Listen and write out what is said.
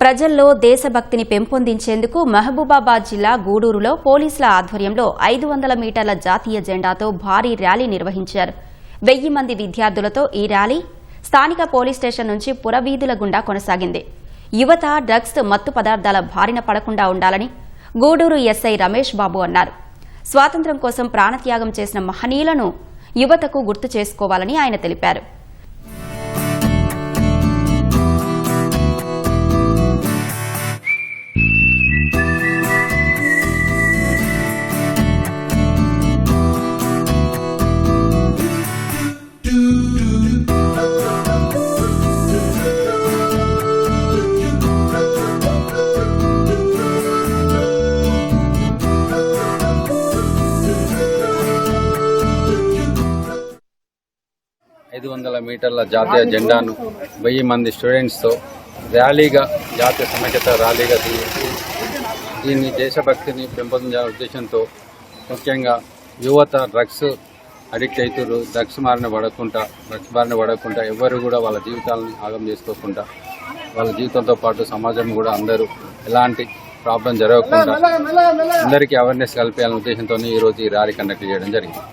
ప్రజల్లో దేశభక్తిని పెంపొందించేందుకు మహబూబాబాద్ జిల్లా గూడూరులో పోలీసుల ఆధ్వర్యంలో 500 మీటర్ల జాతీయ జెండాతో భారీ ర్యాలీ నిర్వహించారు. 1000 మంది విద్యార్థులతో ఈ ర్యాలీ స్థానిక పోలీస్ స్టేషన్ నుంచి పురవీధుల గుండా కొనసాగింది. యువత డ్రగ్స్ మత్తు పదార్థాల బారిన పడకుండా ఉండాలని గూడూరు ఎస్ఐ రమేష్ బాబు అన్నారు. స్వాతంత్ర్యం కోసం ప్రాణత్యాగం చేసిన మహనీయులను యువతకు గుర్తు చేసుకోవాలని ఆయన తెలిపారు. ఐదు 500 మీటర్ల జాతీయ జెండాను 1000 మంది స్టూడెంట్స్తో ర్యాలీగా జాతీయ సమైక్యత ర్యాలీగా దీన్ని దేశభక్తిని పెంపొందించే ఉద్దేశంతో ముఖ్యంగా యువత డ్రగ్స్ అడిక్ట్ అవుతారు. డ్రగ్స్ బారిన పడకుండా ఎవరు కూడా వాళ్ళ జీవితాలను ఆగం చేసుకోకుండా వాళ్ళ జీవితంతో పాటు సమాజం కూడా అందరూ ఎలాంటి ప్రాబ్లం జరగకుండా అందరికీ అవేర్నెస్ కల్పించాలనే ఉద్దేశంతో ఈరోజు ఈ ర్యాలీ కండక్ట్ చేయడం జరిగింది.